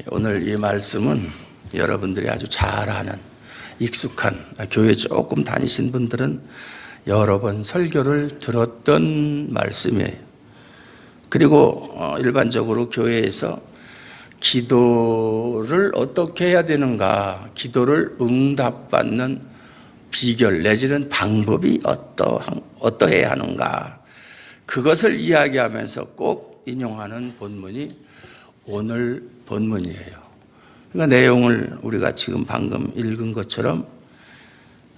오늘 이 말씀은 여러분들이 아주 잘 아는 익숙한 교회 조금 다니신 분들은 여러 번 설교를 들었던 말씀이에요. 그리고 일반적으로 교회에서 기도를 어떻게 해야 되는가, 기도를 응답받는 비결 내지는 방법이 어떠해야 하는가, 그것을 이야기하면서 꼭 인용하는 본문이 오늘 본문이에요. 그러니까 내용을 우리가 지금 방금 읽은 것처럼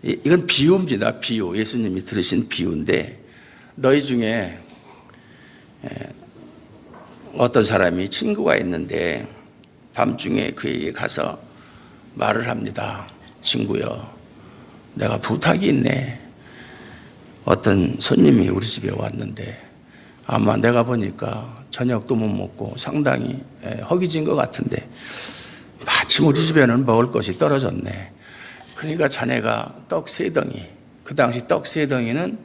이건 비유입니다. 비유. 예수님이 들으신 비유인데, 너희 중에 어떤 사람이 친구가 있는데 밤중에 그에게 가서 말을 합니다. 친구여, 내가 부탁이 있네. 어떤 손님이 우리 집에 왔는데 아마 내가 보니까 저녁도 못 먹고 상당히 허기진 것 같은데 마침 우리 집에는 먹을 것이 떨어졌네. 그러니까 자네가 떡 3덩이, 그 당시 떡 3덩이는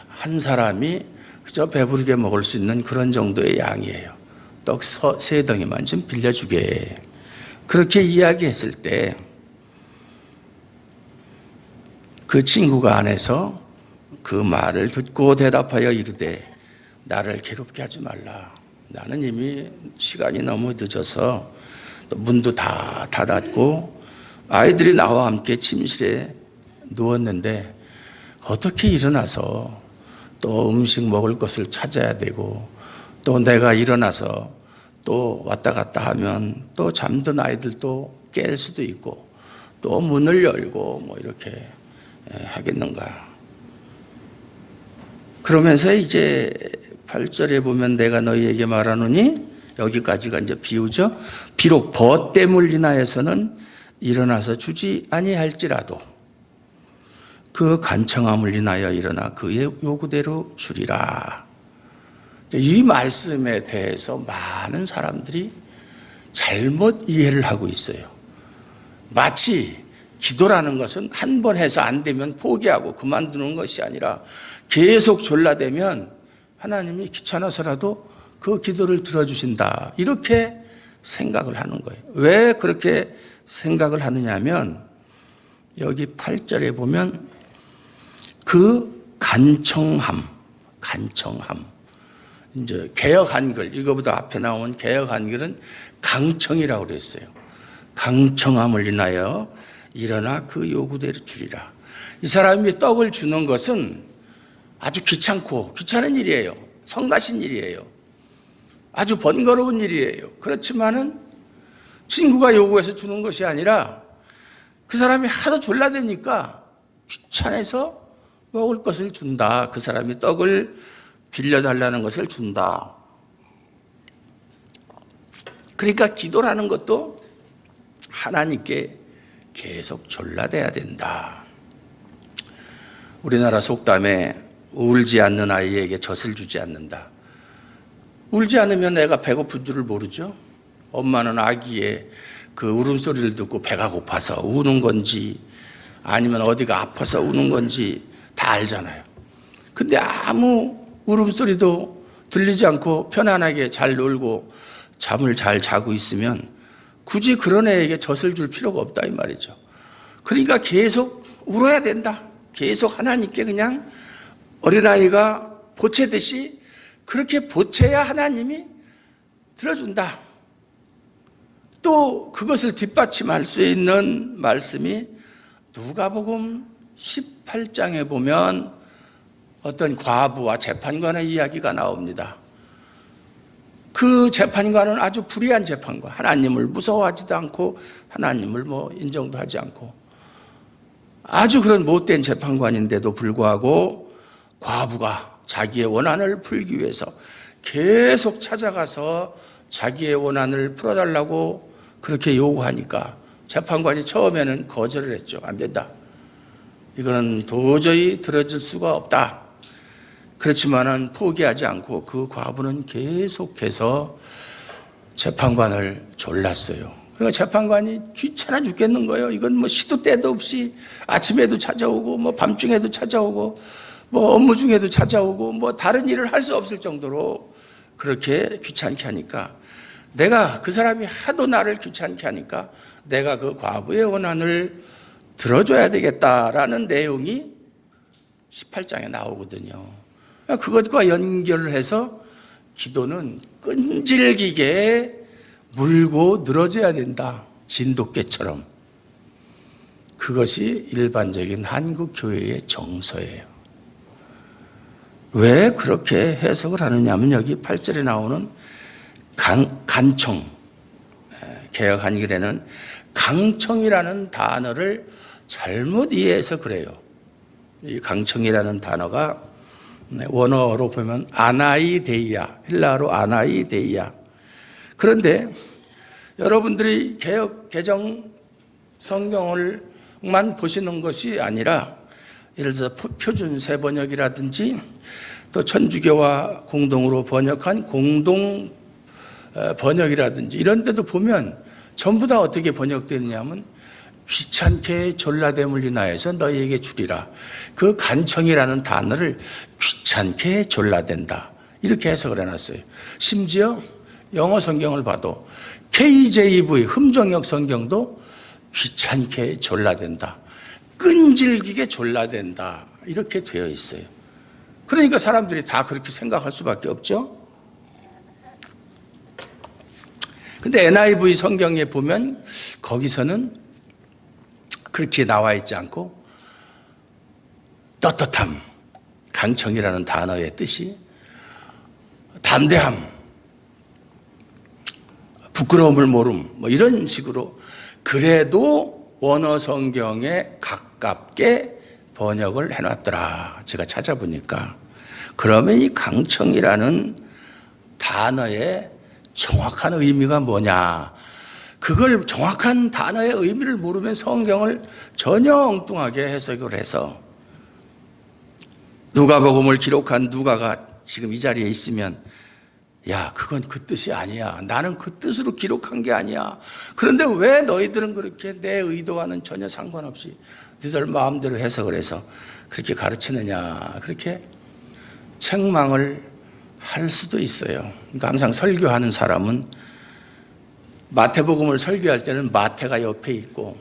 한 사람이 그저 배부르게 먹을 수 있는 그런 정도의 양이에요. 떡 3덩이만 좀 빌려주게. 그렇게 이야기했을 때 그 친구가 안에서 그 말을 듣고 대답하여 이르되, 나를 괴롭게 하지 말라. 나는 이미 시간이 너무 늦어서 또 문도 다 닫았고 아이들이 나와 함께 침실에 누웠는데 어떻게 일어나서 또 음식 먹을 것을 찾아야 되고, 또 내가 일어나서 또 왔다 갔다 하면 또 잠든 아이들도 깰 수도 있고 또 문을 열고 뭐 이렇게 하겠는가. 그러면서 이제 8절에 보면 내가 너희에게 말하노니, 여기까지가 이제 비유죠. 비록 벗됨을 인하여서는 일어나서 주지 아니할지라도 그 간청함을 인하여 일어나 그의 요구대로 주리라. 이 말씀에 대해서 많은 사람들이 잘못 이해를 하고 있어요. 마치 기도라는 것은 한 번 해서 안 되면 포기하고 그만두는 것이 아니라 계속 졸라대면 하나님이 귀찮아서라도 그 기도를 들어주신다, 이렇게 생각을 하는 거예요. 왜 그렇게 생각을 하느냐 하면 여기 8절에 보면 그 간청함, 이제 개역 한글, 이거보다 앞에 나온 개역 한글은 강청이라고 그랬어요. 강청함을 인하여 일어나 그 요구대로 주리라. 이 사람이 떡을 주는 것은 아주 귀찮은 일이에요. 성가신 일이에요. 아주 번거로운 일이에요. 그렇지만은 친구가 요구해서 주는 것이 아니라 그 사람이 하도 졸라대니까 귀찮아서 먹을 것을 준다. 그 사람이 떡을 빌려달라는 것을 준다. 그러니까 기도라는 것도 하나님께 계속 졸라대야 된다. 우리나라 속담에 울지 않는 아이에게 젖을 주지 않는다. 울지 않으면 애가 배고픈 줄을 모르죠. 엄마는 아기의 그 울음소리를 듣고 배가 고파서 우는 건지 아니면 어디가 아파서 우는 건지 다 알잖아요. 근데 아무 울음소리도 들리지 않고 편안하게 잘 놀고 잠을 잘 자고 있으면 굳이 그런 애에게 젖을 줄 필요가 없다, 이 말이죠. 그러니까 계속 울어야 된다. 계속 하나님께 그냥 어린아이가 보채듯이 그렇게 보채야 하나님이 들어준다. 또 그것을 뒷받침할 수 있는 말씀이 누가복음 18장에 보면 어떤 과부와 재판관의 이야기가 나옵니다. 그 재판관은 아주 불의한 재판관, 하나님을 무서워하지도 않고 하나님을 인정도 하지 않고 아주 그런 못된 재판관인데도 불구하고 과부가 자기의 원한을 풀기 위해서 계속 찾아가서 자기의 원한을 풀어달라고 그렇게 요구하니까 재판관이 처음에는 거절을 했죠. 안 된다. 이거는 도저히 들어줄 수가 없다. 그렇지만은 포기하지 않고 그 과부는 계속해서 재판관을 졸랐어요. 그러니까 재판관이 귀찮아 죽겠는 거예요. 이건 시도 때도 없이 아침에도 찾아오고 밤중에도 찾아오고 업무 중에도 찾아오고 다른 일을 할 수 없을 정도로 그렇게 귀찮게 하니까 내가 그 사람이 하도 나를 귀찮게 하니까 내가 그 과부의 원한을 들어줘야 되겠다라는 내용이 18장에 나오거든요. 그것과 연결을 해서 기도는 끈질기게 물고 늘어져야 된다. 진돗개처럼. 그것이 일반적인 한국 교회의 정서예요. 왜 그렇게 해석을 하느냐면 여기 8절에 나오는 간청, 개역 한글에는 강청이라는 단어를 잘못 이해해서 그래요. 이 강청이라는 단어가 원어로 보면 아나이데이아, 헬라어로 아나이데이아. 그런데 여러분들이 개역 개정 성경을만 보시는 것이 아니라 예를 들어서 표준 세번역이라든지 또 천주교와 공동으로 번역한 공동 번역이라든지 이런 데도 보면 전부 다 어떻게 번역되느냐면 귀찮게 졸라됨을 인하여서 너희에게 주리라. 그 간청이라는 단어를 귀찮게 졸라댄다. 이렇게 해석을 해놨어요. 심지어 영어 성경을 봐도 KJV 흠정역 성경도 귀찮게 졸라댄다. 끈질기게 졸라댄다. 이렇게 되어 있어요. 그러니까 사람들이 다 그렇게 생각할 수밖에 없죠. 근데 NIV 성경에 보면 거기서는 그렇게 나와 있지 않고 떳떳함, 강청이라는 단어의 뜻이 담대함, 부끄러움을 모름 뭐 이런 식으로 그래도 원어 성경에 가깝게 번역을 해놨더라. 제가 찾아보니까 그러면 이 강청이라는 단어의 정확한 의미가 뭐냐? 그걸 정확한 단어의 의미를 모르면 성경을 전혀 엉뚱하게 해석을 해서 누가복음을 기록한 누가가 지금 이 자리에 있으면 야, 그건 그 뜻이 아니야. 나는 그 뜻으로 기록한 게 아니야. 그런데 왜 너희들은 그렇게 내 의도와는 전혀 상관없이 너희들 마음대로 해석을 해서 그렇게 가르치느냐. 그렇게 책망을 할 수도 있어요. 그러니까 항상 설교하는 사람은 마태복음을 설교할 때는 마태가 옆에 있고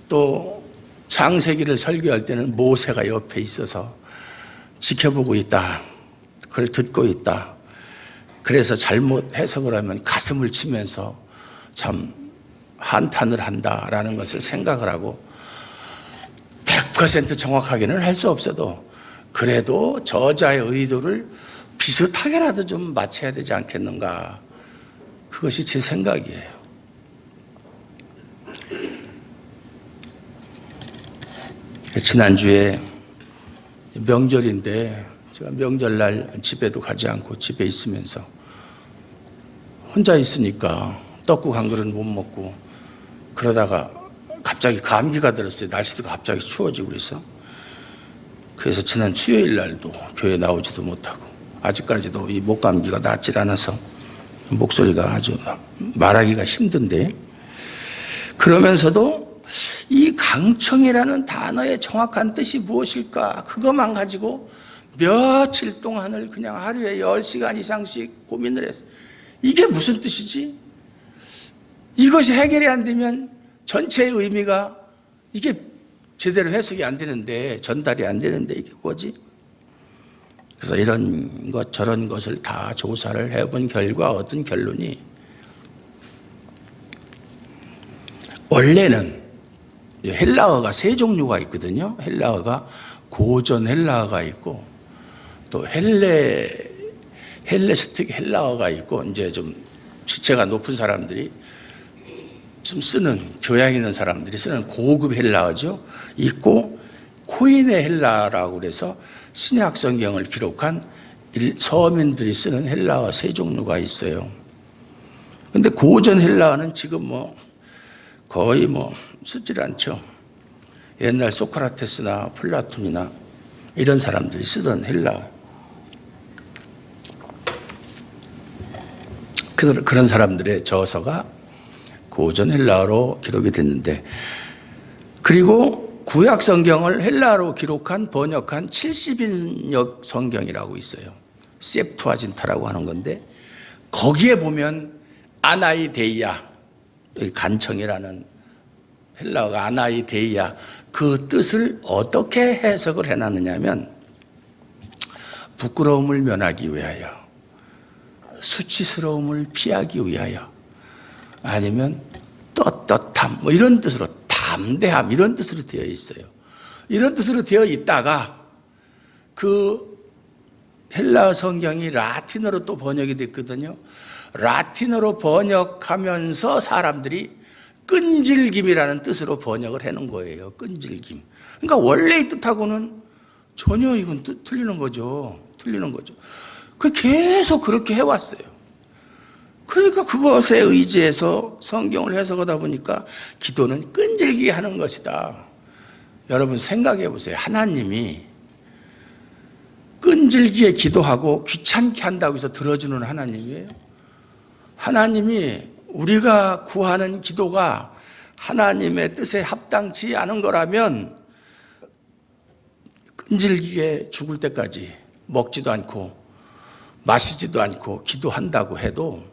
또 창세기를 설교할 때는 모세가 옆에 있어서 지켜보고 있다. 그걸 듣고 있다. 그래서 잘못 해석을 하면 가슴을 치면서 참 한탄을 한다라는 것을 생각을 하고 100% 정확하게는 할 수 없어도 그래도 저자의 의도를 비슷하게라도 좀 맞춰야 되지 않겠는가. 그것이 제 생각이에요. 지난주에 명절인데 제가 명절날 집에도 가지 않고 집에 있으면서 혼자 있으니까 떡국 한 그릇 못 먹고 그러다가 갑자기 감기가 들었어요. 날씨도 갑자기 추워지고 그래서 지난 수요일 날도 교회 나오지도 못하고 아직까지도 이 목감기가 낫질 않아서 목소리가 아주 말하기가 힘든데 그러면서도 이 강청이라는 단어의 정확한 뜻이 무엇일까? 그것만 가지고 며칠 동안을 그냥 하루에 10시간 이상씩 고민을 했어요. 이게 무슨 뜻이지? 이것이 해결이 안 되면 전체의 의미가 이게 제대로 해석이 안 되는데 전달이 안 되는데 이게 뭐지? 그래서 이런 것 저런 것을 다 조사를 해본 결과 어떤 결론이 원래는 헬라어가 세 종류가 있거든요. 헬라어가 고전 헬라어가 있고 또 헬레스틱 헬라어가 있고 이제 좀 지체가 높은 사람들이 좀 쓰는 교양 있는 사람들이 쓰는 고급 헬라어죠. 있고 코인의 헬라라고 그래서 신약 성경을 기록한 서민들이 쓰는 헬라어 세 종류가 있어요. 근데 고전 헬라어는 지금 거의 쓰질 않죠. 옛날 소크라테스나 플라톤이나 이런 사람들이 쓰던 헬라어. 그런 사람들의 저서가 고전 헬라어로 기록이 됐는데 그리고 구약 성경을 헬라어로 기록한 번역한 70인역 성경이라고 있어요. 셉투아진타라고 하는 건데 거기에 보면 아나이데이아, 간청이라는 헬라어가 아나이데이아, 그 뜻을 어떻게 해석을 해놨느냐면 부끄러움을 면하기 위하여, 수치스러움을 피하기 위하여, 아니면 떳떳함, 뭐 이런 뜻으로, 담대함, 이런 뜻으로 되어 있어요. 이런 뜻으로 되어 있다가 그 헬라어 성경이 라틴어로 또 번역이 됐거든요. 라틴어로 번역하면서 사람들이 끈질김이라는 뜻으로 번역을 해놓은 거예요. 끈질김. 그러니까 원래의 뜻하고는 전혀 이건 틀리는 거죠. 틀리는 거죠. 계속 그렇게 해왔어요. 그러니까 그것에 의지해서 성경을 해석하다 보니까 기도는 끈질기게 하는 것이다. 여러분 생각해 보세요. 하나님이 끈질기게 기도하고 귀찮게 한다고 해서 들어주는 하나님이에요. 하나님이 우리가 구하는 기도가 하나님의 뜻에 합당치 않은 거라면 끈질기게 죽을 때까지 먹지도 않고 마시지도 않고 기도한다고 해도,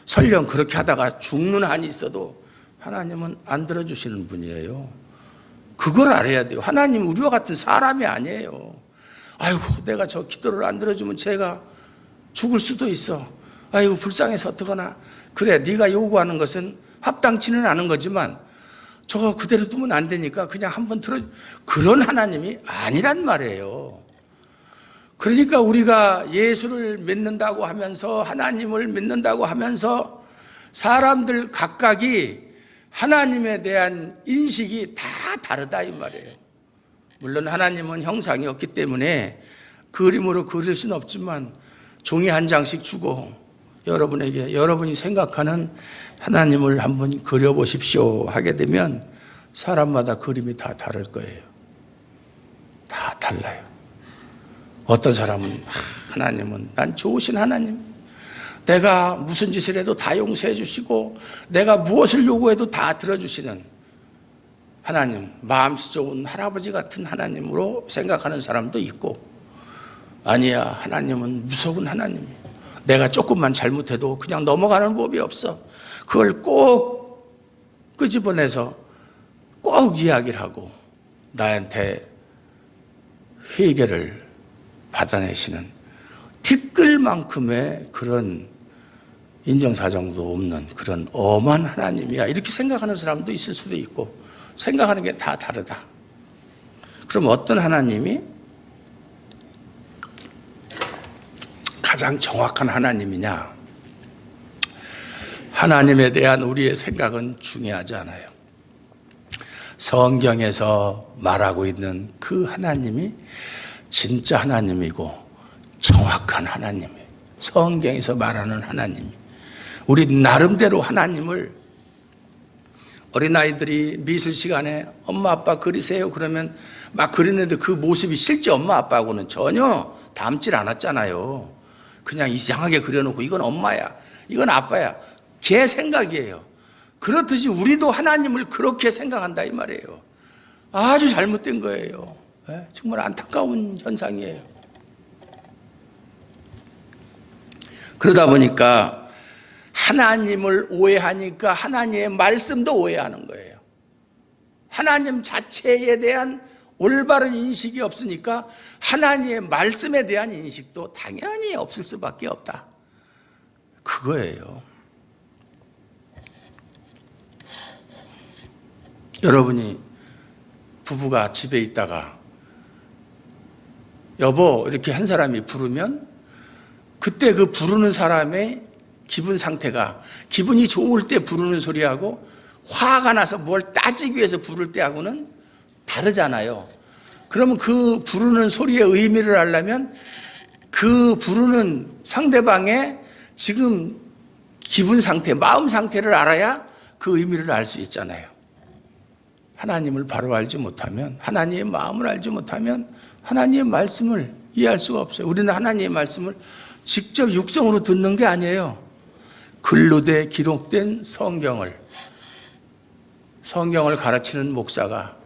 설령 그렇게 하다가 죽는 한이 있어도 하나님은 안 들어주시는 분이에요. 그걸 알아야 돼요. 하나님은 우리와 같은 사람이 아니에요. 아이고, 내가 저 기도를 안 들어주면 제가 죽을 수도 있어. 아이고, 불쌍해서 어떡하나. 그래, 네가 요구하는 것은 합당치는 않은 거지만 저거 그대로 두면 안 되니까 그냥 한번 들어. 그런 하나님이 아니란 말이에요. 그러니까 우리가 예수를 믿는다고 하면서, 하나님을 믿는다고 하면서 사람들 각각이 하나님에 대한 인식이 다 다르다 이 말이에요. 물론 하나님은 형상이 없기 때문에 그림으로 그릴 수는 없지만 종이 한 장씩 주고 여러분에게 여러분이 생각하는 하나님을 한번 그려보십시오 하게 되면 사람마다 그림이 다 다를 거예요. 다 달라요. 어떤 사람은 하나님은 난 좋으신 하나님, 내가 무슨 짓을 해도 다 용서해 주시고 내가 무엇을 요구해도 다 들어주시는 하나님, 마음씨 좋은 할아버지 같은 하나님으로 생각하는 사람도 있고, 아니야, 하나님은 무서운 하나님이야. 내가 조금만 잘못해도 그냥 넘어가는 법이 없어. 그걸 꼭 끄집어내서 꼭 이야기를 하고 나한테 회개를 받아내시는 티끌만큼의 그런 인정사정도 없는 그런 엄한 하나님이야, 이렇게 생각하는 사람도 있을 수도 있고, 생각하는 게 다 다르다. 그럼 어떤 하나님이 가장 정확한 하나님이냐? 하나님에 대한 우리의 생각은 중요하지 않아요. 성경에서 말하고 있는 그 하나님이 진짜 하나님이고 정확한 하나님이에요. 성경에서 말하는 하나님. 우리 나름대로 하나님을, 어린아이들이 미술 시간에 엄마 아빠 그리세요 그러면 막 그리는데 그 모습이 실제 엄마 아빠하고는 전혀 닮질 않았잖아요. 그냥 이상하게 그려놓고 이건 엄마야, 이건 아빠야, 걔 생각이에요. 그렇듯이 우리도 하나님을 그렇게 생각한다 이 말이에요. 아주 잘못된 거예요. 정말 안타까운 현상이에요. 그러다 보니까 하나님을 오해하니까 하나님의 말씀도 오해하는 거예요. 하나님 자체에 대한 올바른 인식이 없으니까 하나님의 말씀에 대한 인식도 당연히 없을 수밖에 없다. 그거예요. 여러분이 부부가 집에 있다가 여보 이렇게 한 사람이 부르면 그때 그 부르는 사람의 기분 상태가, 기분이 좋을 때 부르는 소리하고 화가 나서 뭘 따지기 위해서 부를 때하고는 다르잖아요. 그러면 그 부르는 소리의 의미를 알려면 그 부르는 상대방의 지금 기분 상태, 마음 상태를 알아야 그 의미를 알 수 있잖아요. 하나님을 바로 알지 못하면, 하나님의 마음을 알지 못하면 하나님의 말씀을 이해할 수가 없어요. 우리는 하나님의 말씀을 직접 육성으로 듣는 게 아니에요. 글로 돼 기록된 성경을 가르치는 목사가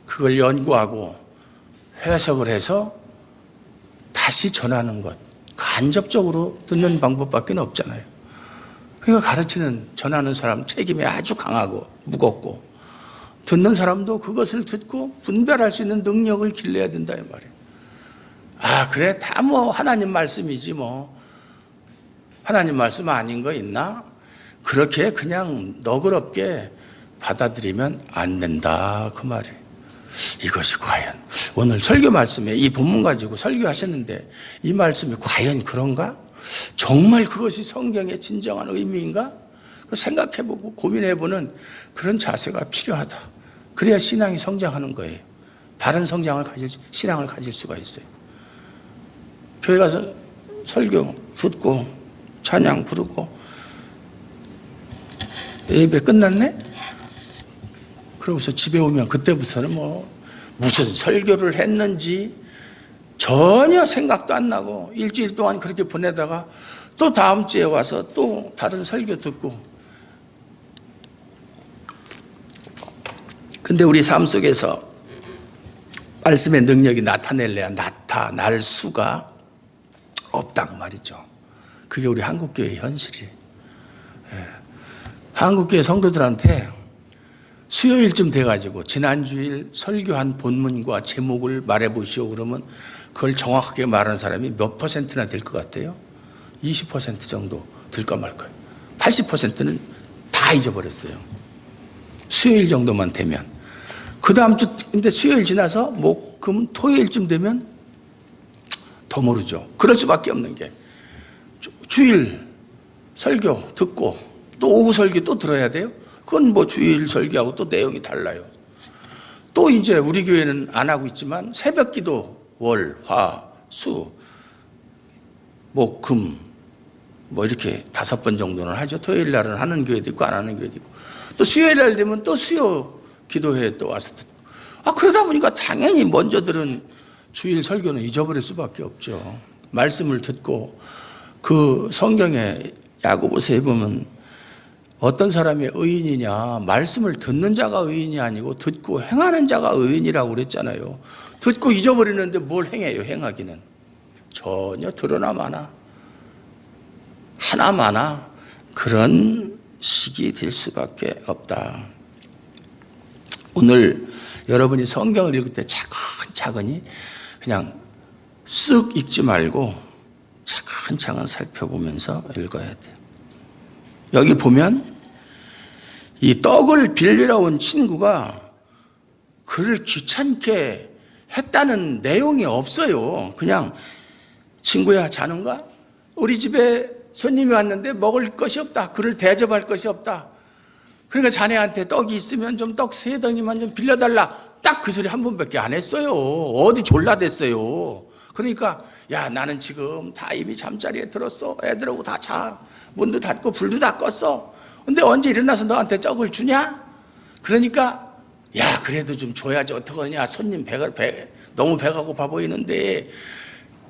그걸 연구하고 해석을 해서 다시 전하는 것, 간접적으로 듣는 방법밖에 없잖아요. 그러니까 가르치는, 전하는 사람 책임이 아주 강하고 무겁고, 듣는 사람도 그것을 듣고 분별할 수 있는 능력을 길러야 된다 이 말이에요. 아, 그래, 다 뭐 하나님 말씀이지 뭐 하나님 말씀 아닌 거 있나? 그렇게 그냥 너그럽게 받아들이면 안 된다 그 말이에요. 이것이 과연 오늘 설교 말씀에 이 본문 가지고 설교하셨는데 이 말씀이 과연 그런가? 정말 그것이 성경의 진정한 의미인가? 생각해보고 고민해보는 그런 자세가 필요하다. 그래야 신앙이 성장하는 거예요. 바른 신앙을 가질 수가 있어요. 교회 가서 설교 듣고 찬양 부르고 예배 끝났네? 그러고서 집에 오면 그때부터는 뭐 무슨 설교를 했는지 전혀 생각도 안 나고 일주일 동안 그렇게 보내다가 또 다음 주에 와서 또 다른 설교 듣고. 근데 우리 삶 속에서 말씀의 능력이 나타낼래야 나타날 수가 없다고 말이죠. 그게 우리 한국교회의 현실이에요. 한국교회 성도들한테 수요일쯤 돼가지고 지난주일 설교한 본문과 제목을 말해보시오 그러면 그걸 정확하게 말하는 사람이 몇 퍼센트나 될 것 같아요? 20% 정도 될까 말까요? 80%는 다 잊어버렸어요. 수요일 정도만 되면. 그 다음 주, 근데 수요일 지나서 목, 금, 토요일쯤 되면 더 모르죠. 그럴 수밖에 없는 게 주일 설교 듣고 또 오후 설교 또 들어야 돼요? 그건 뭐 주일 설교하고 또 내용이 달라요. 또 이제 우리 교회는 안 하고 있지만 새벽 기도 월, 화, 수, 목, 금 뭐 이렇게 5번 정도는 하죠. 토요일 날은 하는 교회도 있고 안 하는 교회도 있고 또 수요일 날 되면 또 수요 기도회에 또 와서 듣고. 그러다 보니까 당연히 먼저 들은 주일 설교는 잊어버릴 수밖에 없죠. 말씀을 듣고 그 성경에 야고보서에 보면 어떤 사람이 의인이냐, 말씀을 듣는 자가 의인이 아니고 듣고 행하는 자가 의인이라고 그랬잖아요. 듣고 잊어버리는데 뭘 행해요? 행하기는 전혀 드러나 마나 하나 마나 그런 식이 될 수밖에 없다. 오늘 여러분이 성경을 읽을 때 차근차근히 그냥 쓱 읽지 말고 차근차근 살펴보면서 읽어야 돼요. 여기 보면 이 떡을 빌리러 온 친구가 그를 귀찮게 했다는 내용이 없어요. 그냥 친구야 자는가? 우리 집에 손님이 왔는데 먹을 것이 없다. 그를 대접할 것이 없다. 그러니까 자네한테 떡이 있으면 좀 떡 3덩이만 좀 빌려달라. 딱 그 소리 한 번밖에 안 했어요. 어디 졸라댔어요. 그러니까 야 나는 지금 다 이미 잠자리에 들었어. 애들하고 다 자. 문도 닫고 불도 다 껐어. 근데 언제 일어나서 너한테 떡을 주냐? 그러니까 야 그래도 좀 줘야지 어떡하냐. 손님 너무 배가 고파 보이는데.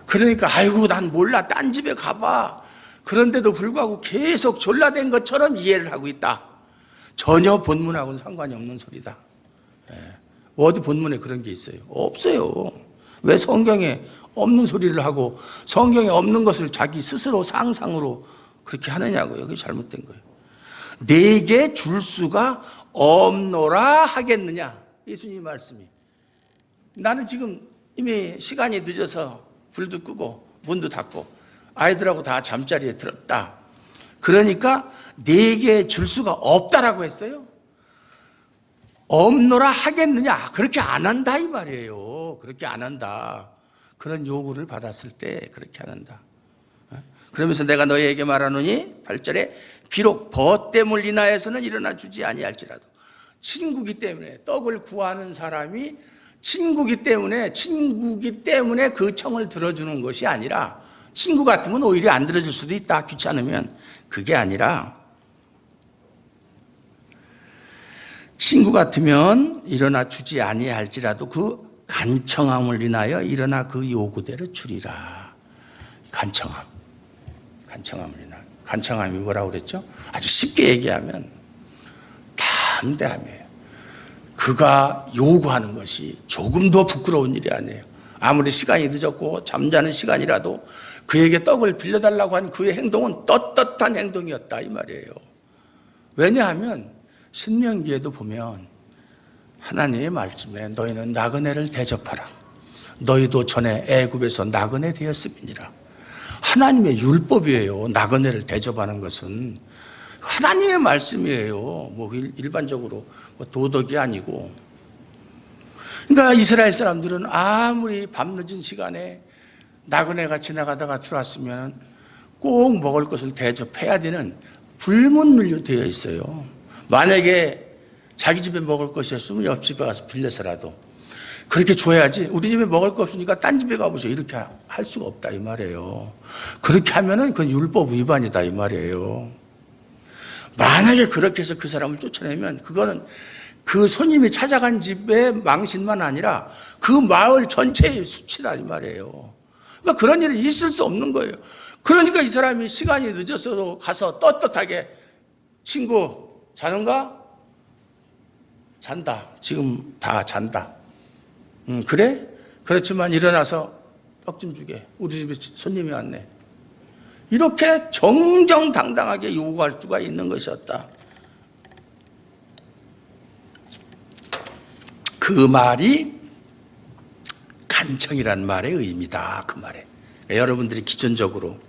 그러니까 아이고 난 몰라. 딴 집에 가봐. 그런데도 불구하고 계속 졸라댄 것처럼 이해를 하고 있다. 전혀 본문하고는 상관이 없는 소리다. 어디 본문에 그런 게 있어요? 없어요. 왜 성경에 없는 소리를 하고 성경에 없는 것을 자기 스스로 상상으로 그렇게 하느냐고요. 그게 잘못된 거예요. 내게 줄 수가 없노라 하겠느냐. 예수님 말씀이. 나는 지금 이미 시간이 늦어서 불도 끄고 문도 닫고 아이들하고 다 잠자리에 들었다. 그러니까 내게 줄 수가 없다라고 했어요. 없노라 하겠느냐. 그렇게 안 한다 이 말이에요. 그렇게 안 한다. 그런 요구를 받았을 때 그렇게 안 한다. 그러면서 내가 너희에게 말하노니 8절에 비록 벗됨을 인하여서는 일어나 주지 아니할지라도. 친구기 때문에 떡을 구하는 사람이 친구기 때문에 그 청을 들어주는 것이 아니라 친구 같으면 오히려 안 들어줄 수도 있다. 귀찮으면. 그게 아니라 친구 같으면 일어나 주지 아니할지라도 그 간청함을 인하여 일어나 그 요구대로 주리라. 간청함을 인하여. 간청함이 뭐라고 그랬죠? 아주 쉽게 얘기하면 담대함이에요. 그가 요구하는 것이 조금 더 부끄러운 일이 아니에요. 아무리 시간이 늦었고 잠자는 시간이라도 그에게 떡을 빌려달라고 한 그의 행동은 떳떳한 행동이었다 이 말이에요. 왜냐하면 신명기에도 보면 하나님의 말씀에 너희는 나그네를 대접하라. 너희도 전에 애굽에서 나그네 되었음이니라. 하나님의 율법이에요. 나그네를 대접하는 것은 하나님의 말씀이에요. 뭐 일반적으로 뭐 도덕이 아니고. 그러니까 이스라엘 사람들은 아무리 밤늦은 시간에 나그네가 지나가다가 들어왔으면 꼭 먹을 것을 대접해야 되는 불문율로 되어 있어요. 만약에 자기 집에 먹을 것이었으면 옆집에 가서 빌려서라도 그렇게 줘야지. 우리 집에 먹을 거 없으니까 딴 집에 가보세요. 이렇게 할 수가 없다 이 말이에요. 그렇게 하면은 그건 율법 위반이다 이 말이에요. 만약에 그렇게 해서 그 사람을 쫓아내면 그거는 그 손님이 찾아간 집의 망신만 아니라 그 마을 전체의 수치다 이 말이에요. 그러니까 그런 일이 있을 수 없는 거예요. 그러니까 이 사람이 시간이 늦었어도 가서 떳떳하게 친구 자는가? 잔다. 지금 다 잔다. 그래? 그렇지만 일어나서 떡 좀 주게. 우리 집에 손님이 왔네. 이렇게 정정당당하게 요구할 수가 있는 것이었다. 그 말이 간청이란 말의 의미다. 그 말에. 여러분들이 기존적으로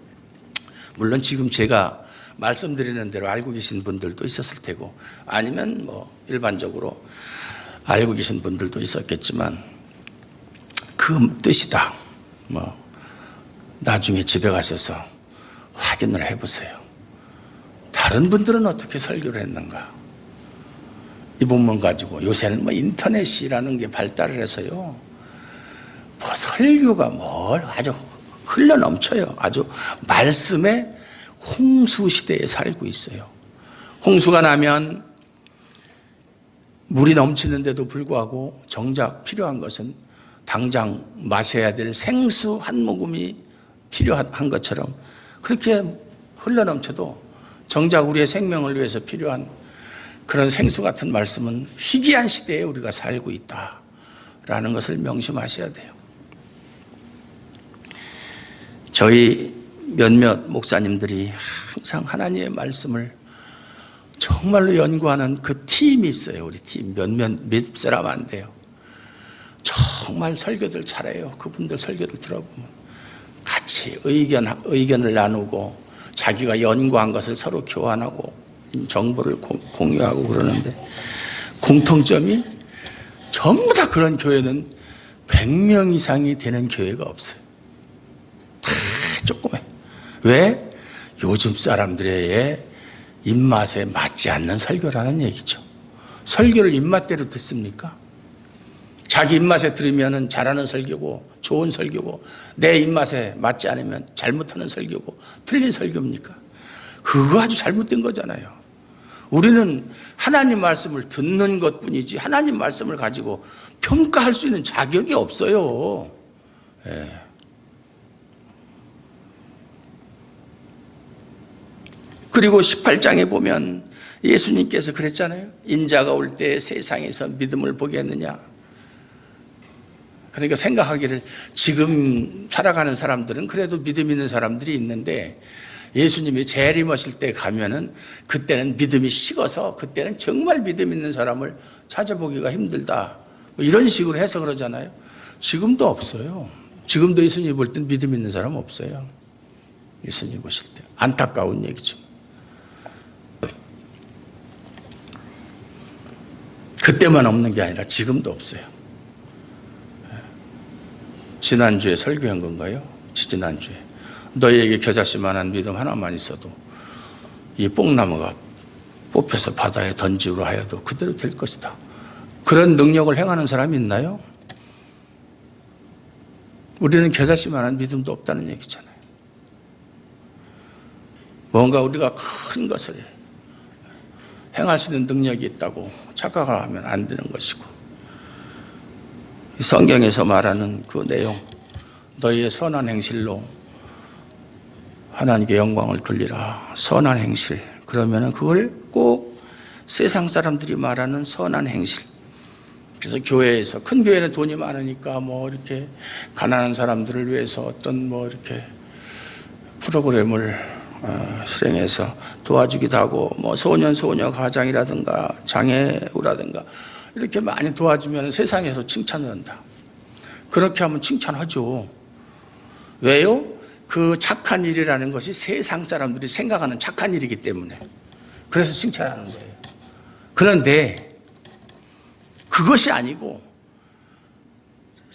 물론 지금 제가 말씀드리는 대로 알고 계신 분들도 있었을 테고 아니면 뭐 일반적으로 알고 계신 분들도 있었겠지만 그 뜻이다. 뭐 나중에 집에 가셔서 확인을 해보세요. 다른 분들은 어떻게 설교를 했는가? 이 본문 가지고 요새는 뭐 인터넷이라는 게 발달을 해서요. 뭐 설교가 뭘 아주 흘러 넘쳐요. 아주 말씀의 홍수 시대에 살고 있어요. 홍수가 나면 물이 넘치는데도 불구하고 정작 필요한 것은 당장 마셔야 될 생수 한 모금이 필요한 것처럼 그렇게 흘러넘쳐도 정작 우리의 생명을 위해서 필요한 그런 생수 같은 말씀은 희귀한 시대에 우리가 살고 있다라는 것을 명심하셔야 돼요. 저희 몇몇 목사님들이 항상 하나님의 말씀을 정말로 연구하는 그 팀이 있어요. 우리 팀 몇 사람 안 돼요. 정말 설교들 잘해요. 그분들 설교들 들어보면 같이 의견을 나누고 자기가 연구한 것을 서로 교환하고 정보를 공유하고 그러는데 공통점이 전부 다 그런 교회는 100명 이상이 되는 교회가 없어요. 다 조그매. 왜? 요즘 사람들의 입맛에 맞지 않는 설교라는 얘기죠. 설교를 입맛대로 듣습니까? 자기 입맛에 들으면 잘하는 설교고 좋은 설교고 내 입맛에 맞지 않으면 잘못하는 설교고 틀린 설교입니까? 그거 아주 잘못된 거잖아요. 우리는 하나님 말씀을 듣는 것뿐이지 하나님 말씀을 가지고 평가할 수 있는 자격이 없어요. 예. 그리고 18장에 보면 예수님께서 그랬잖아요. 인자가 올 때 세상에서 믿음을 보겠느냐. 그러니까 생각하기를 지금 살아가는 사람들은 그래도 믿음 있는 사람들이 있는데 예수님이 재림하실 때 가면은 그때는 믿음이 식어서 그때는 정말 믿음 있는 사람을 찾아보기가 힘들다. 뭐 이런 식으로 해서 그러잖아요. 지금도 없어요. 지금도 예수님 볼 땐 믿음 있는 사람 없어요. 예수님 보실 때. 안타까운 얘기죠. 그때만 없는 게 아니라 지금도 없어요. 지난주에 설교한 건가요? 지난주에. 너희에게 겨자씨만한 믿음 하나만 있어도 이 뽕나무가 뽑혀서 바다에 던지우려 하여도 그대로 될 것이다. 그런 능력을 행하는 사람이 있나요? 우리는 겨자씨만한 믿음도 없다는 얘기잖아요. 뭔가 우리가 큰 것을 행할 수 있는 능력이 있다고 착각하면 안 되는 것이고 성경에서 말하는 그 내용 너희의 선한 행실로 하나님께 영광을 돌리라. 선한 행실. 그러면 그걸 꼭 세상 사람들이 말하는 선한 행실. 그래서 교회에서 큰 교회는 돈이 많으니까 뭐 이렇게 가난한 사람들을 위해서 어떤 뭐 이렇게 프로그램을 실행해서 도와주기도 하고, 뭐 소년 소녀 가장이라든가 장애우라든가 이렇게 많이 도와주면 세상에서 칭찬을 한다. 그렇게 하면 칭찬하죠. 왜요? 그 착한 일이라는 것이 세상 사람들이 생각하는 착한 일이기 때문에. 그래서 칭찬하는 거예요. 그런데 그것이 아니고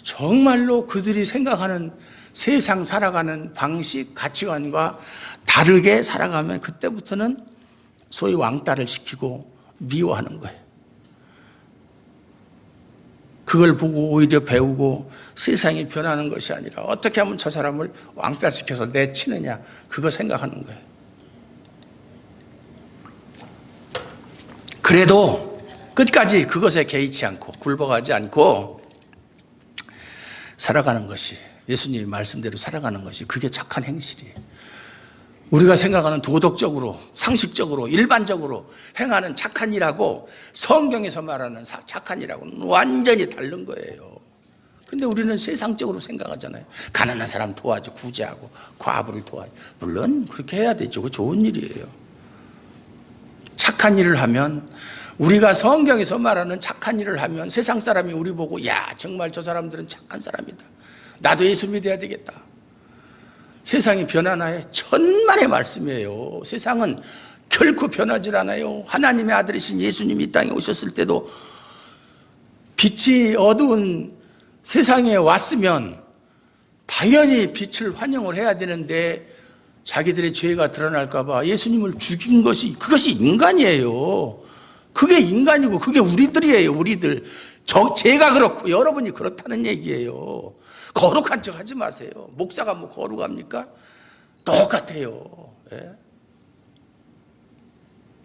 정말로 그들이 생각하는 세상 살아가는 방식, 가치관과 다르게 살아가면 그때부터는 소위 왕따를 시키고 미워하는 거예요. 그걸 보고 오히려 배우고 세상이 변하는 것이 아니라 어떻게 하면 저 사람을 왕따시켜서 내치느냐, 그거 생각하는 거예요. 그래도 끝까지 그것에 개의치 않고 굴복하지 않고 살아가는 것이, 예수님의 말씀대로 살아가는 것이, 그게 착한 행실이에요. 우리가 생각하는 도덕적으로, 상식적으로, 일반적으로 행하는 착한 일하고 성경에서 말하는 착한 일하고는 완전히 다른 거예요. 근데 우리는 세상적으로 생각하잖아요. 가난한 사람 도와줘, 구제하고 과부를 도와줘. 물론 그렇게 해야 되죠. 그거 좋은 일이에요. 착한 일을 하면, 우리가 성경에서 말하는 착한 일을 하면 세상 사람이 우리 보고, 야, 정말 저 사람들은 착한 사람이다, 나도 예수 믿어야 되겠다. 세상이 변하나요? 천만의 말씀이에요. 세상은 결코 변하지 않아요. 하나님의 아들이신 예수님이 이 땅에 오셨을 때도 빛이 어두운 세상에 왔으면 당연히 빛을 환영을 해야 되는데 자기들의 죄가 드러날까 봐 예수님을 죽인 것이, 그것이 인간이에요. 그게 인간이고 그게 우리들이에요. 우리들. 제가 그렇고 여러분이 그렇다는 얘기예요. 거룩한 척 하지 마세요. 목사가 뭐 거룩합니까? 똑같아요. 예?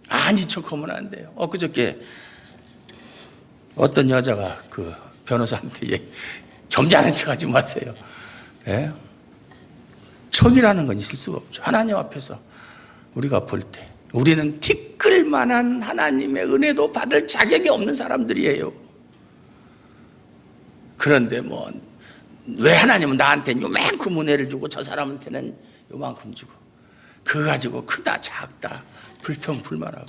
아닌 척하면 안 돼요. 엊그저께 어떤 여자가 그 변호사한테 점잖은 척 하지 마세요. 예? 척이라는 건 있을 수가 없죠. 하나님 앞에서 우리가 볼 때 우리는 티끌만한 하나님의 은혜도 받을 자격이 없는 사람들이에요. 그런데 뭐 왜 하나님은 나한테는 요만큼 은혜를 주고 저 사람한테는 요만큼 주고, 그거 가지고 크다 작다 불평 불만하고,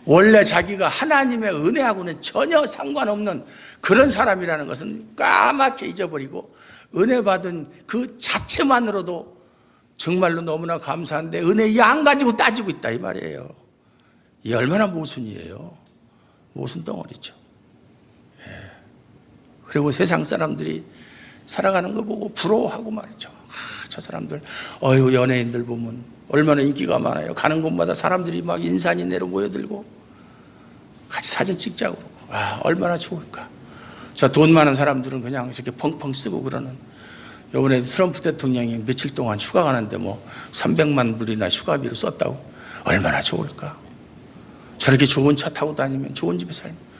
원래 자기가 하나님의 은혜하고는 전혀 상관없는 그런 사람이라는 것은 까맣게 잊어버리고 은혜 받은 그 자체만으로도 정말로 너무나 감사한데 은혜의 양 가지고 따지고 있다, 이 말이에요. 이 얼마나 모순이에요. 모순 덩어리죠. 예. 그리고 세상 사람들이 살아가는 거 보고 부러워하고 말이죠. 저 사람들, 연예인들 보면 얼마나 인기가 많아요. 가는 곳마다 사람들이 막 인산이 내려 모여들고 같이 사진 찍자고 그러고, 얼마나 좋을까. 저 돈 많은 사람들은 그냥 이렇게 펑펑 쓰고 그러는. 이번에 트럼프 대통령이 며칠 동안 휴가 가는데 뭐 300만 불이나 휴가비로 썼다고. 얼마나 좋을까. 저렇게 좋은 차 타고 다니면, 좋은 집에 살면.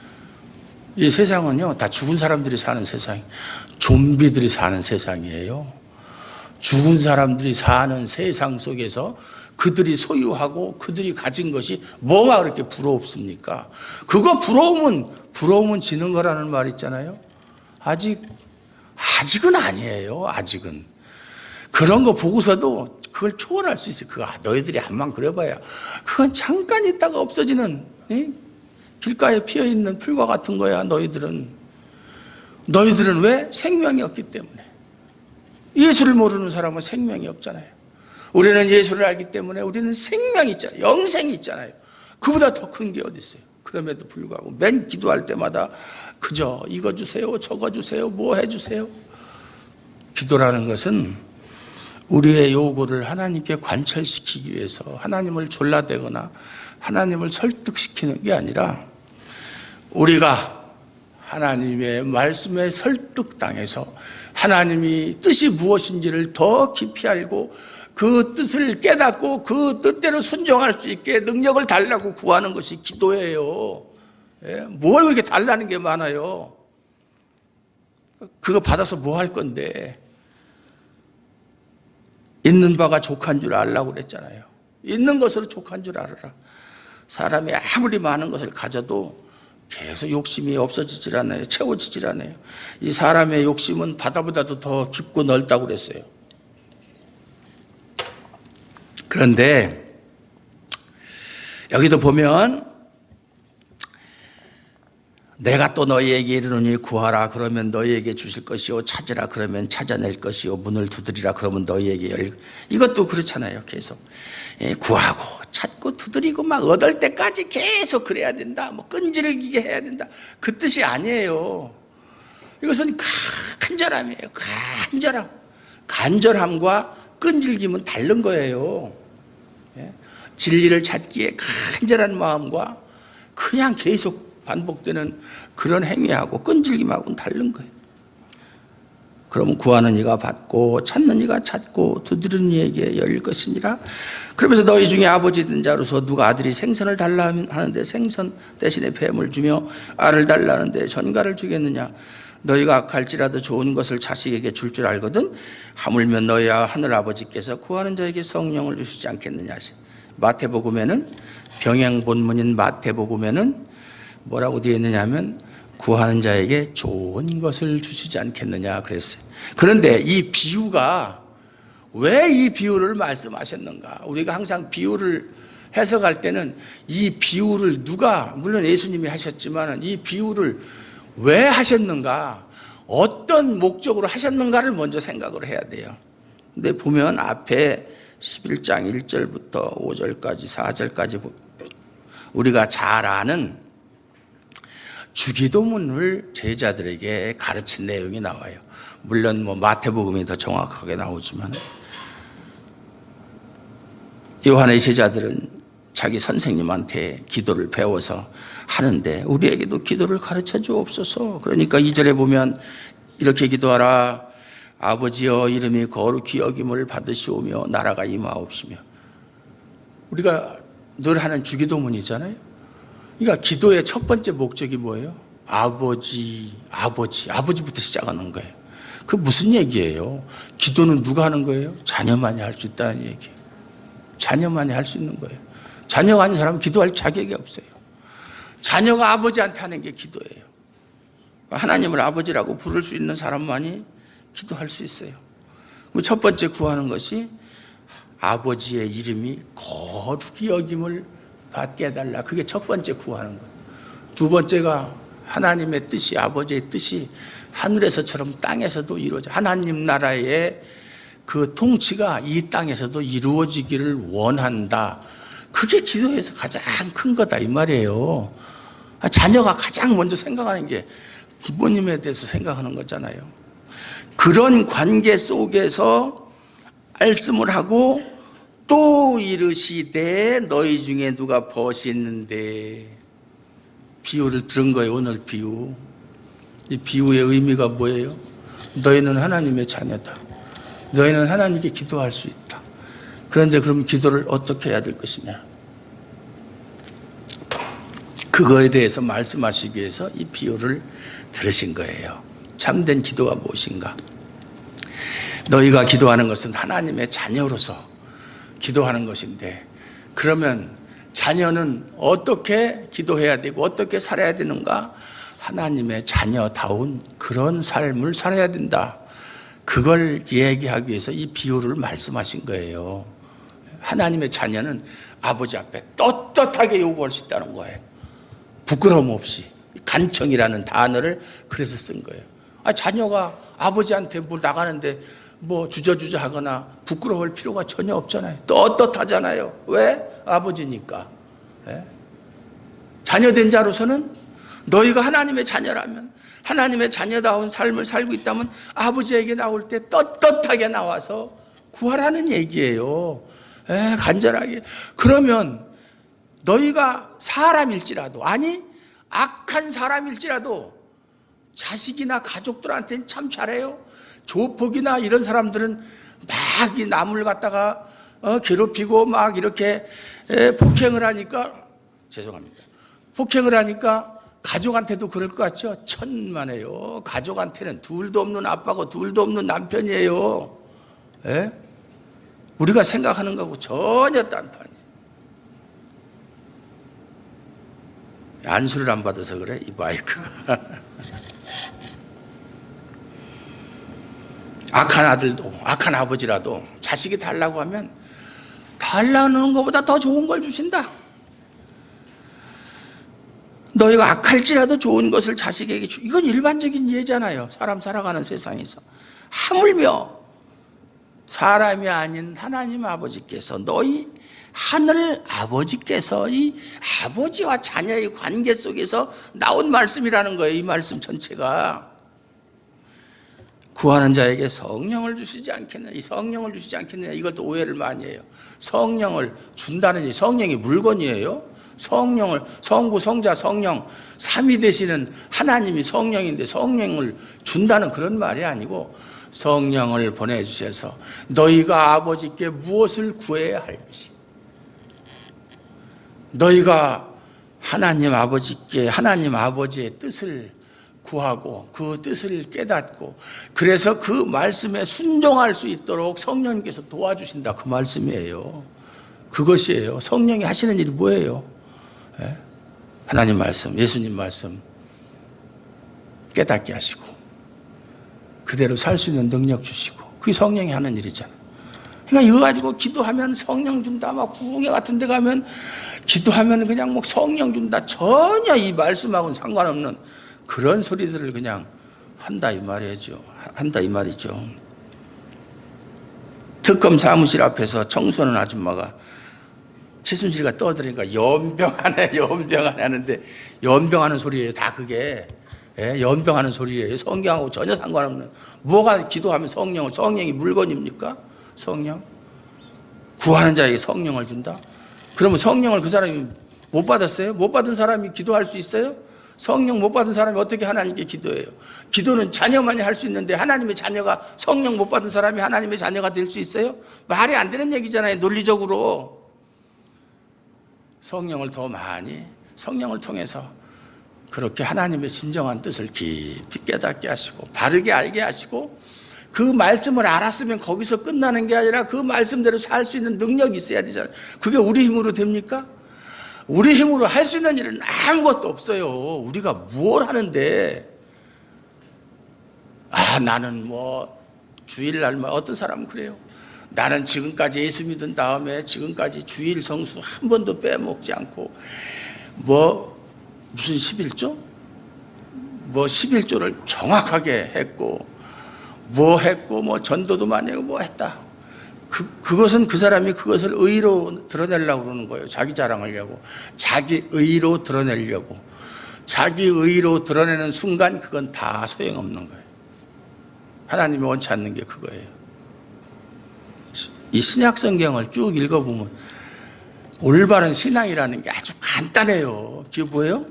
이 세상은요, 다 죽은 사람들이 사는 세상, 좀비들이 사는 세상이에요. 죽은 사람들이 사는 세상 속에서 그들이 소유하고 그들이 가진 것이 뭐가 그렇게 부럽습니까? 그거 부러우면 지는 거라는 말 있잖아요. 아직은 아니에요. 아직은. 그런 거 보고서도 그걸 초월할 수 있어요. 그거 너희들이 한번 그려봐야 그건 잠깐 있다가 없어지는, 길가에 피어있는 풀과 같은 거야. 너희들은 왜? 생명이 없기 때문에. 예수를 모르는 사람은 생명이 없잖아요. 우리는 예수를 알기 때문에 우리는 생명이 있잖아요. 영생이 있잖아요. 그보다 더 큰 게 어디 있어요. 그럼에도 불구하고 맨 기도할 때마다 그저 이거 주세요, 저거 주세요, 뭐 해주세요. 기도라는 것은 우리의 요구를 하나님께 관철시키기 위해서 하나님을 졸라대거나 하나님을 설득시키는 게 아니라, 우리가 하나님의 말씀에 설득당해서 하나님이 뜻이 무엇인지를 더 깊이 알고 그 뜻을 깨닫고 그 뜻대로 순종할 수 있게 능력을 달라고 구하는 것이 기도예요. 뭘 그렇게 달라는 게 많아요. 그거 받아서 뭐 할 건데. 있는 바가 족한 줄 알라고 그랬잖아요. 있는 것으로 족한 줄 알아라. 사람이 아무리 많은 것을 가져도 계속 욕심이 없어지질 않아요. 채워지질 않아요. 이 사람의 욕심은 바다보다도 더 깊고 넓다고 그랬어요. 그런데 여기도 보면 내가 또 너희에게 이르노니 구하라 그러면 너희에게 주실 것이요 찾으라 그러면 찾아낼 것이요 문을 두드리라 그러면 너희에게 열릴. 이것도 그렇잖아요. 계속 구하고 찾고 두드리고 막 얻을 때까지 계속 그래야 된다. 뭐 끈질기게 해야 된다. 그 뜻이 아니에요. 이것은 간절함이에요. 간절함. 간절함과 끈질김은 다른 거예요. 진리를 찾기에 간절한 마음과 그냥 계속 반복되는 그런 행위하고 끈질김하고는 다른 거예요. 그러면 구하는 이가 받고 찾는 이가 찾고 두드리는 이에게 열릴 것이니라. 그러면서 너희 중에 아버지 된 자로서 누가 아들이 생선을 달라 하는데 생선 대신에 뱀을 주며 알을 달라 하는데 전갈을 주겠느냐. 너희가 악할지라도 좋은 것을 자식에게 줄 줄 알거든 하물며 너희와 하늘 아버지께서 구하는 자에게 성령을 주시지 않겠느냐. 마태복음에는 병행 본문인 마태복음에는 뭐라고 되어 있느냐 하면 구하는 자에게 좋은 것을 주시지 않겠느냐 그랬어요. 그런데 이 비유가 왜 이 비유를 말씀하셨는가? 우리가 항상 비유를 해석할 때는 이 비유를 누가, 물론 예수님이 하셨지만 이 비유를 왜 하셨는가, 어떤 목적으로 하셨는가를 먼저 생각을 해야 돼요. 근데 보면 앞에 11장 1절부터 5절까지 4절까지 우리가 잘 아는 주기도문을 제자들에게 가르친 내용이 나와요. 물론 뭐 마태복음이 더 정확하게 나오지만 요한의 제자들은 자기 선생님한테 기도를 배워서 하는데 우리에게도 기도를 가르쳐 주옵소서. 그러니까 2절에 보면 이렇게 기도하라. 아버지여 이름이 거룩히 여김을 받으시오며 나라가 임하옵시며. 우리가 늘 하는 주기도문이잖아요. 그러니까 기도의 첫 번째 목적이 뭐예요? 아버지부터 시작하는 거예요. 그 무슨 얘기예요? 기도는 누가 하는 거예요? 자녀만이 할 수 있다는 얘기예요. 자녀만이 할 수 있는 거예요. 자녀가 아닌 사람은 기도할 자격이 없어요. 자녀가 아버지한테 하는 게 기도예요. 하나님을 아버지라고 부를 수 있는 사람만이 기도할 수 있어요. 첫 번째 구하는 것이 아버지의 이름이 거룩히 여김을 받게 해달라. 그게 첫 번째 구하는 거예요. 두 번째가 하나님의 뜻이, 아버지의 뜻이 하늘에서처럼 땅에서도 이루어져. 하나님 나라의 그 통치가 이 땅에서도 이루어지기를 원한다. 그게 기도에서 가장 큰 거다 이 말이에요. 자녀가 가장 먼저 생각하는 게 부모님에 대해서 생각하는 거잖아요. 그런 관계 속에서 말씀을 하고 또 이르시되 너희 중에 누가 벗이 있는데, 비유를 들은 거예요. 오늘 비유. 이 비유의 의미가 뭐예요? 너희는 하나님의 자녀다. 너희는 하나님께 기도할 수 있다. 그런데 그럼 기도를 어떻게 해야 될 것이냐? 그거에 대해서 말씀하시기 위해서 이 비유를 들으신 거예요. 참된 기도가 무엇인가? 너희가 기도하는 것은 하나님의 자녀로서 기도하는 것인데, 그러면 자녀는 어떻게 기도해야 되고 어떻게 살아야 되는가? 하나님의 자녀다운 그런 삶을 살아야 된다. 그걸 얘기하기 위해서 이 비유를 말씀하신 거예요. 하나님의 자녀는 아버지 앞에 떳떳하게 요구할 수 있다는 거예요. 부끄러움 없이. 간청이라는 단어를 그래서 쓴 거예요. 자녀가 아버지한테 뭘 나가는데 뭐 주저주저 하거나 부끄러울 필요가 전혀 없잖아요. 떳떳하잖아요. 왜? 아버지니까. 자녀된 자로서는 너희가 하나님의 자녀라면, 하나님의 자녀다운 삶을 살고 있다면 아버지에게 나올 때 떳떳하게 나와서 구하라는 얘기예요. 간절하게. 그러면 너희가 사람일지라도, 아니 악한 사람일지라도 자식이나 가족들한테는 참 잘해요. 조폭이나 이런 사람들은 막 이 남을 갖다가 괴롭히고 막 이렇게 폭행을 하니까, 죄송합니다, 폭행을 하니까 가족한테도 그럴 것 같죠? 천만에요. 가족한테는 둘도 없는 아빠고 둘도 없는 남편이에요. 우리가 생각하는 거하고 전혀 딴판이에요. 안수를 안 받아서 그래, 이 마이크가. 악한 아들도, 악한 아버지라도 자식이 달라고 하면 다 달라는 것보다 더 좋은 걸 주신다. 너희가 악할지라도 좋은 것을 자식에게 주. 이건 일반적인 예잖아요. 사람 살아가는 세상에서. 하물며 사람이 아닌 하나님 아버지께서, 너희 하늘 아버지께서 이 아버지와 자녀의 관계 속에서 나온 말씀이라는 거예요. 이 말씀 전체가. 구하는 자에게 성령을 주시지 않겠느냐. 이 성령을 주시지 않겠느냐. 이것도 오해를 많이 해요. 성령을 준다는 게, 성령이 물건이에요. 성령을, 성부, 성자, 성령 삼위 되시는 하나님이 성령인데 성령을 준다는 그런 말이 아니고, 성령을 보내주셔서 너희가 아버지께 무엇을 구해야 할지, 너희가 하나님 아버지께 하나님 아버지의 뜻을 구하고 그 뜻을 깨닫고, 그래서 그 말씀에 순종할 수 있도록 성령님께서 도와주신다, 그 말씀이에요. 그것이에요. 성령이 하시는 일이 뭐예요? 하나님 말씀, 예수님 말씀 깨닫게 하시고 그대로 살 수 있는 능력 주시고, 그게 성령이 하는 일이잖아요. 그러니까 이거 가지고 기도하면 성령 준다, 막 부흥회 같은 데 가면 기도하면 그냥 뭐 성령 준다, 전혀 이 말씀하고는 상관없는 그런 소리들을 그냥 한다 이 말이죠. 한다 이 말이죠. 특검 사무실 앞에서 청소하는 아줌마가 최순실이가 떠들으니까 연병하네 하는데, 연병하는 소리예요. 다 그게 연병하는 소리예요. 성경하고 전혀 상관없는. 뭐가 기도하면 성령이 물건입니까? 성령? 구하는 자에게 성령을 준다? 그러면 성령을 그 사람이 못 받았어요? 못 받은 사람이 기도할 수 있어요? 성령 못 받은 사람이 어떻게 하나님께 기도해요? 기도는 자녀만이 할 수 있는데, 하나님의 자녀가, 성령 못 받은 사람이 하나님의 자녀가 될 수 있어요? 말이 안 되는 얘기잖아요, 논리적으로. 성령을 더 많이, 성령을 통해서 그렇게 하나님의 진정한 뜻을 깊이 깨닫게 하시고 바르게 알게 하시고, 그 말씀을 알았으면 거기서 끝나는 게 아니라 그 말씀대로 살 수 있는 능력이 있어야 되잖아요. 그게 우리 힘으로 됩니까? 우리 힘으로 할 수 있는 일은 아무것도 없어요. 우리가 뭘 하는데, 나는 뭐 주일날만, 어떤 사람은 그래요. 나는 지금까지 예수 믿은 다음에 지금까지 주일 성수 한 번도 빼먹지 않고 무슨 11조? 11조를 정확하게 했고 전도도 많이 하고 했다. 그것은 그 사람이 그것을 의로 드러내려고 그러는 거예요. 자기 자랑하려고. 자기 의로 드러내려고. 자기 의로 드러내는 순간 그건 다 소용없는 거예요. 하나님이 원치 않는 게 그거예요. 이 신약 성경을 쭉 읽어보면 올바른 신앙이라는 게 아주 간단해요. 그게 뭐예요?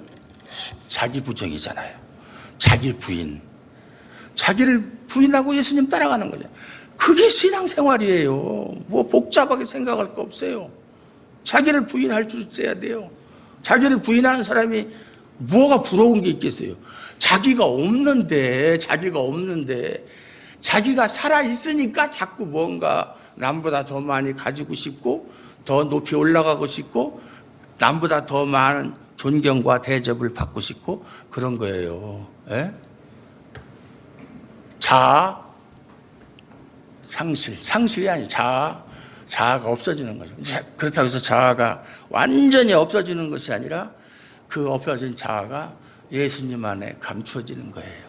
자기 부정이잖아요. 자기 부인. 자기를 부인하고 예수님 따라가는 거죠. 그게 신앙생활이에요. 뭐 복잡하게 생각할 거 없어요. 자기를 부인할 줄 써야 돼요. 자기를 부인하는 사람이 뭐가 부러운 게 있겠어요? 자기가 없는데 자기가 살아있으니까 자꾸 뭔가 남보다 더 많이 가지고 싶고 더 높이 올라가고 싶고 남보다 더 많은 존경과 대접을 받고 싶고 그런 거예요. 자아, 상실이 아니에요. 자아가 없어지는 거죠. 그렇다고 해서 자아가 완전히 없어지는 것이 아니라 그 없어진 자아가 예수님 안에 감추어지는 거예요.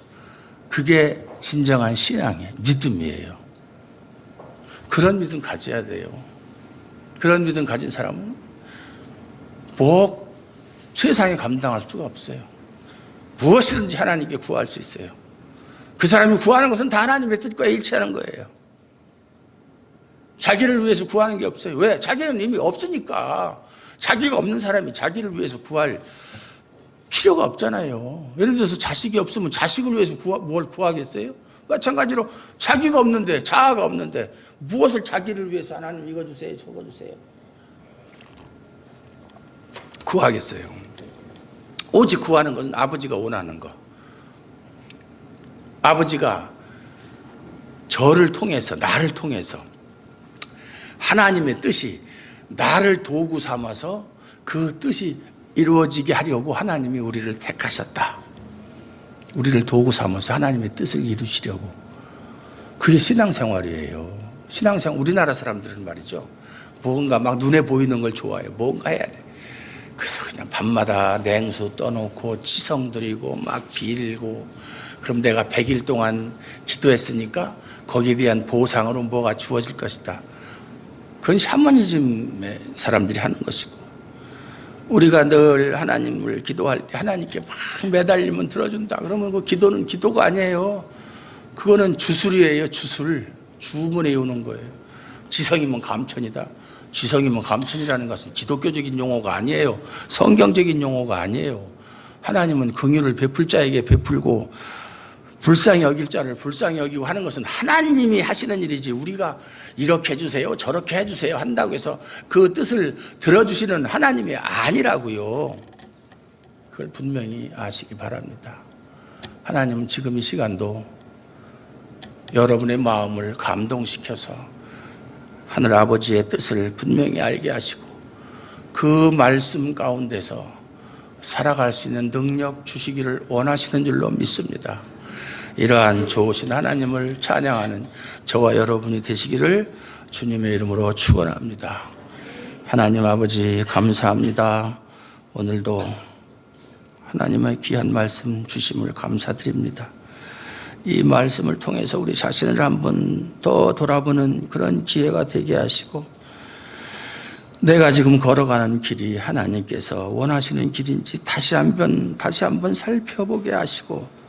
그게 진정한 신앙의 믿음이에요. 그런 믿음 가져야 돼요. 그런 믿음 가진 사람은 세상에 감당할 수가 없어요. 무엇이든지 하나님께 구할 수 있어요. 그 사람이 구하는 것은 다 하나님의 뜻과 일치하는 거예요. 자기를 위해서 구하는 게 없어요. 왜? 자기는 이미 없으니까. 자기가 없는 사람이 자기를 위해서 구할 필요가 없잖아요. 예를 들어서 자식이 없으면 자식을 위해서 뭘 구하겠어요? 마찬가지로 자기가 없는데, 자아가 없는데 무엇을 자기를 위해서 하나님 이거 주세요, 저거 주세요 구하겠어요? 오직 구하는 것은 아버지가 원하는 것. 아버지가 저를 통해서, 나를 통해서 하나님의 뜻이 나를 도구 삼아서 그 뜻이 이루어지게 하려고 하나님이 우리를 택하셨다. 우리를 도구 삼아서 하나님의 뜻을 이루시려고. 그게 신앙생활이에요. 신앙생활, 우리나라 사람들은 말이죠, 뭔가 막 눈에 보이는 걸 좋아해요. 뭔가 해야 돼. 그래서 그냥 밤마다 냉수 떠놓고 치성 드리고 막 빌고, 그럼 내가 100일 동안 기도했으니까 거기에 대한 보상으로 뭐가 주어질 것이다. 그건 샤머니즘의 사람들이 하는 것이고, 우리가 늘 하나님을 기도할 때 하나님께 막 매달리면 들어준다. 그러면 그 기도는 기도가 아니에요. 그거는 주술이에요. 주문에 외우는 거예요. 지성이면 감천이다. 지성이면 감천이라는 것은 기독교적인 용어가 아니에요. 성경적인 용어가 아니에요. 하나님은 긍휼을 베풀 자에게 베풀고 불쌍히 여길 자를 불쌍히 여기고 하는 것은 하나님이 하시는 일이지, 우리가 이렇게 해주세요 저렇게 해주세요 한다고 해서 그 뜻을 들어주시는 하나님이 아니라고요. 그걸 분명히 아시기 바랍니다. 하나님은 지금 이 시간도 여러분의 마음을 감동시켜서 하늘 아버지의 뜻을 분명히 알게 하시고 그 말씀 가운데서 살아갈 수 있는 능력 주시기를 원하시는 줄로 믿습니다. 이러한 좋으신 하나님을 찬양하는 저와 여러분이 되시기를 주님의 이름으로 축원합니다. 하나님 아버지 감사합니다. 오늘도 하나님의 귀한 말씀 주심을 감사드립니다. 이 말씀을 통해서 우리 자신을 한번 더 돌아보는 그런 기회가 되게 하시고, 내가 지금 걸어가는 길이 하나님께서 원하시는 길인지 다시 한번 살펴보게 하시고,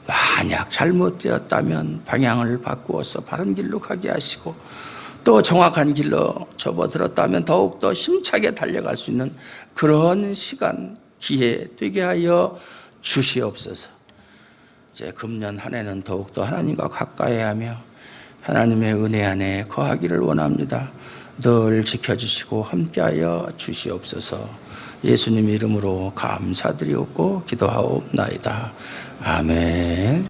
만약 잘못되었다면 방향을 바꾸어서 바른 길로 가게 하시고, 또 정확한 길로 접어들었다면 더욱더 힘차게 달려갈 수 있는 그런 시간, 기회 되게 하여 주시옵소서. 이제 금년 한 해는 더욱더 하나님과 가까이 하며 하나님의 은혜 안에 거하기를 원합니다. 늘 지켜주시고 함께하여 주시옵소서. 예수님 이름으로 감사드리옵고 기도하옵나이다. 아멘.